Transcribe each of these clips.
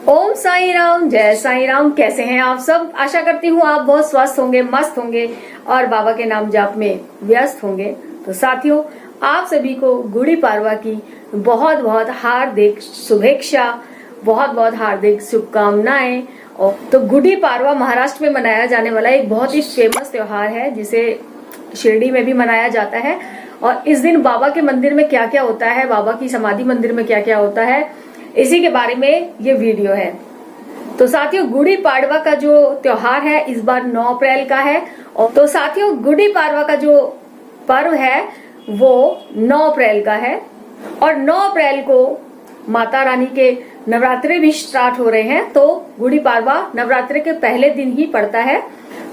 ओम साई राम, जय साई राम। कैसे हैं आप सब? आशा करती हूँ आप बहुत स्वस्थ होंगे, मस्त होंगे और बाबा के नाम जाप में व्यस्त होंगे। तो साथियों, आप सभी को गुड़ी पाड़वा की बहुत बहुत हार्दिक शुभेच्छा, बहुत बहुत हार्दिक शुभकामनाएं। और तो गुड़ी पाड़वा महाराष्ट्र में मनाया जाने वाला एक बहुत ही फेमस त्योहार है, जिसे शिरडी में भी मनाया जाता है। और इस दिन बाबा के मंदिर में क्या क्या होता है, बाबा की समाधि मंदिर में क्या क्या होता है, इसी के बारे में ये वीडियो है। तो साथियों, गुड़ी पाड़वा का जो त्योहार है इस बार 9 अप्रैल का है। और तो साथियों, गुड़ी पाड़वा का जो पर्व है वो 9 अप्रैल का है। और 9 अप्रैल को माता रानी के नवरात्रे भी स्टार्ट हो रहे हैं। तो गुड़ी पाड़वा नवरात्रे के पहले दिन ही पड़ता है।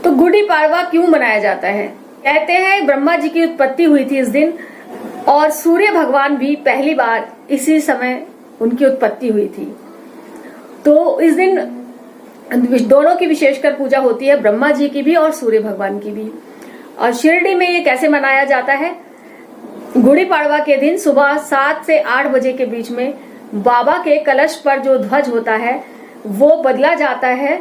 तो गुड़ी पाड़वा क्यों मनाया जाता है? कहते हैं ब्रह्मा जी की उत्पत्ति हुई थी इस दिन, और सूर्य भगवान भी पहली बार इसी समय उनकी उत्पत्ति हुई थी। तो इस दिन दोनों की विशेषकर पूजा होती है, ब्रह्मा जी की भी और सूर्य भगवान की भी। और शिरडी में ये कैसे मनाया जाता है? गुड़ी पाड़वा के दिन सुबह 7 से 8 बजे के बीच में बाबा के कलश पर जो ध्वज होता है वो बदला जाता है।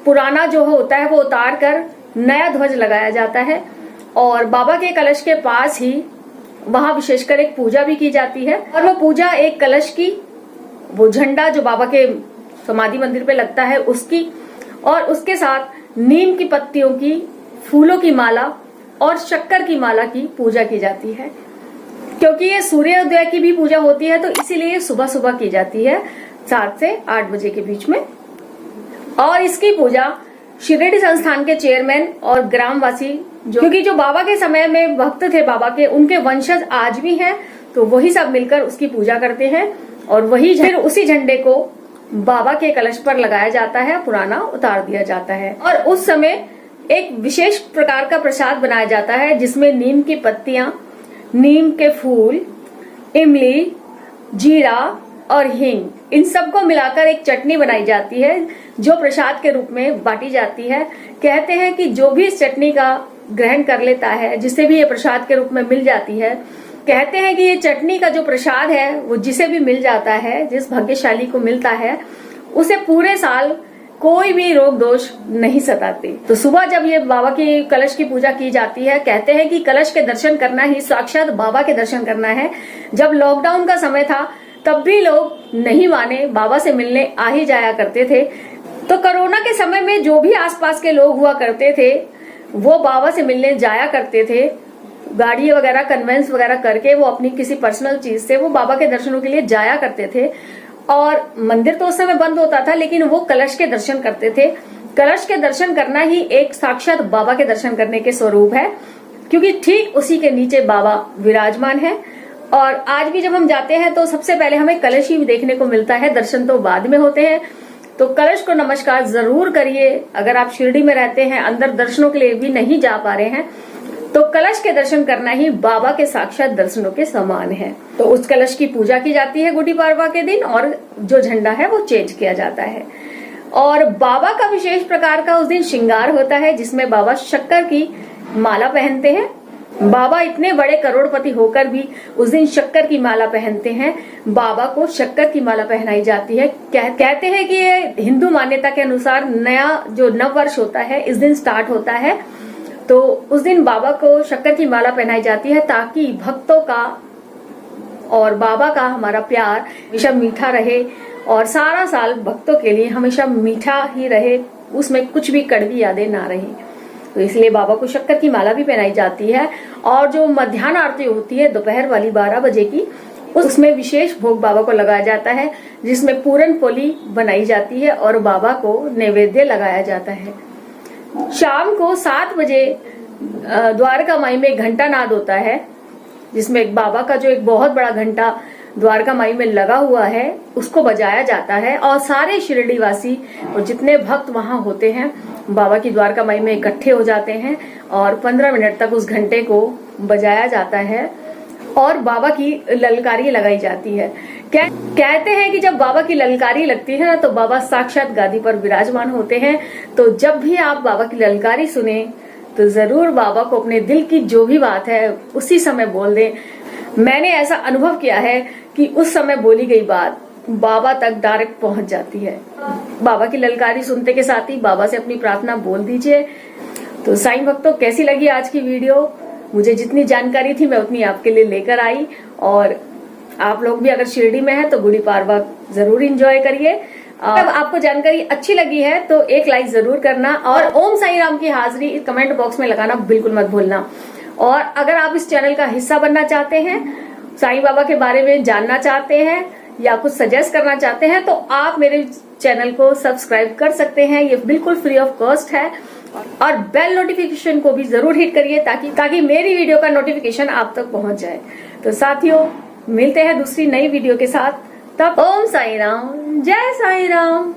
पुराना जो होता है वो उतार कर नया ध्वज लगाया जाता है। और बाबा के कलश के पास ही वहां विशेषकर एक पूजा भी की जाती है। और वो पूजा एक कलश की, वो झंडा जो बाबा के समाधि मंदिर पे लगता है उसकी, और उसके साथ नीम की पत्तियों की, फूलों की माला और शक्कर की माला की पूजा की जाती है। क्योंकि ये सूर्योदय की भी पूजा होती है तो इसीलिए सुबह सुबह की जाती है 7 से 8 बजे के बीच में। और इसकी पूजा शिरडी संस्थान के चेयरमैन और ग्रामवासी क्योंकि जो बाबा के समय में भक्त थे बाबा के, उनके वंशज आज भी हैं, तो वही सब मिलकर उसकी पूजा करते हैं। और वही फिर उसी झंडे को बाबा के कलश पर लगाया जाता है, पुराना उतार दिया जाता है। और उस समय एक विशेष प्रकार का प्रसाद बनाया जाता है जिसमें नीम की पत्तियां, नीम के फूल, इमली, जीरा और हींग, इन सबको मिलाकर एक चटनी बनाई जाती है जो प्रसाद के रूप में बांटी जाती है। कहते हैं कि जो भी इस चटनी का ग्रहण कर लेता है, जिसे भी ये प्रसाद के रूप में मिल जाती है, कहते हैं कि ये चटनी का जो प्रसाद है वो जिसे भी मिल जाता है, जिस भाग्यशाली को मिलता है, उसे पूरे साल कोई भी रोग दोष नहीं सताते। तो सुबह जब ये बाबा की कलश की पूजा की जाती है, कहते हैं कि कलश के दर्शन करना ही साक्षात बाबा के दर्शन करना है। जब लॉकडाउन का समय था तब भी लोग नहीं माने, बाबा से मिलने आ ही जाया करते थे। तो कोरोना के समय में जो भी आसपास के लोग हुआ करते थे वो बाबा से मिलने जाया करते थे। गाड़ी वगैरह कन्वेंस वगैरह करके वो अपनी किसी पर्सनल चीज से वो बाबा के दर्शनों के लिए जाया करते थे। और मंदिर तो उस समय बंद होता था, लेकिन वो कलश के दर्शन करते थे। कलश के दर्शन करना ही एक साक्षात बाबा के दर्शन करने के स्वरूप है, क्योंकि ठीक उसी के नीचे बाबा विराजमान है। और आज भी जब हम जाते हैं तो सबसे पहले हमें कलश ही देखने को मिलता है, दर्शन तो बाद में होते हैं। तो कलश को नमस्कार जरूर करिए। अगर आप शिरडी में रहते हैं, अंदर दर्शनों के लिए भी नहीं जा पा रहे हैं, तो कलश के दर्शन करना ही बाबा के साक्षात दर्शनों के समान है। तो उस कलश की पूजा की जाती है गुड़ी पाड़वा के दिन, और जो झंडा है वो चेंज किया जाता है। और बाबा का विशेष प्रकार का उस दिन श्रृंगार होता है, जिसमें बाबा शक्कर की माला पहनते हैं। बाबा इतने बड़े करोड़पति होकर भी उस दिन शक्कर की माला पहनते हैं। बाबा को शक्कर की माला पहनाई जाती है। कहते हैं कि ये हिंदू मान्यता के अनुसार नया जो नव वर्ष होता है इस दिन स्टार्ट होता है। तो उस दिन बाबा को शक्कर की माला पहनाई जाती है ताकि भक्तों का और बाबा का हमारा प्यार हमेशा मीठा रहे और सारा साल भक्तों के लिए हमेशा मीठा ही रहे, उसमें कुछ भी कड़वी यादें ना रही। तो इसलिए बाबा को शक्कर की माला भी पहनाई जाती है। और जो मध्याह्न आरती होती है दोपहर वाली 12 बजे की, उसमें विशेष भोग बाबा को लगाया जाता है, जिसमें पूरन पोली बनाई जाती है और बाबा को नैवेद्य लगाया जाता है। शाम को 7 बजे द्वारका माई में घंटा नाद होता है, जिसमें एक बाबा का जो एक बहुत बड़ा घंटा द्वारका माई में लगा हुआ है उसको बजाया जाता है। और सारे शिरडी वासी और जितने भक्त वहां होते हैं बाबा की द्वारका माई में इकट्ठे हो जाते हैं और 15 मिनट तक उस घंटे को बजाया जाता है और बाबा की ललकारी लगाई जाती है। कहते हैं कि जब बाबा की ललकारी लगती है ना तो बाबा साक्षात गादी पर विराजमान होते हैं। तो जब भी आप बाबा की ललकारी सुने तो जरूर बाबा को अपने दिल की जो भी बात है उसी समय बोल दें। मैंने ऐसा अनुभव किया है कि उस समय बोली गई बात बाबा तक डायरेक्ट पहुंच जाती है। बाबा की ललकारी सुनते के साथ ही बाबा से अपनी प्रार्थना बोल दीजिए। तो साईं भक्तों, कैसी लगी आज की वीडियो? मुझे जितनी जानकारी थी मैं उतनी आपके लिए लेकर आई, और आप लोग भी अगर शिरडी में हैं तो गुड़ी पाड़वा जरूर एंजॉय करिए। अगर आपको जानकारी अच्छी लगी है तो एक लाइक जरूर करना, और ओम साईं राम की हाजिरी कमेंट बॉक्स में लगाना बिल्कुल मत भूलना। और अगर आप इस चैनल का हिस्सा बनना चाहते हैं, साईं बाबा के बारे में जानना चाहते हैं या कुछ सजेस्ट करना चाहते हैं, तो आप मेरे चैनल को सब्सक्राइब कर सकते हैं। ये बिल्कुल फ्री ऑफ कॉस्ट है। और बेल नोटिफिकेशन को भी जरूर हिट करिए ताकि मेरी वीडियो का नोटिफिकेशन आप तक पहुंच जाए। तो साथियों, मिलते हैं दूसरी नई वीडियो के साथ। तब ओम साईं राम, जय साईं राम।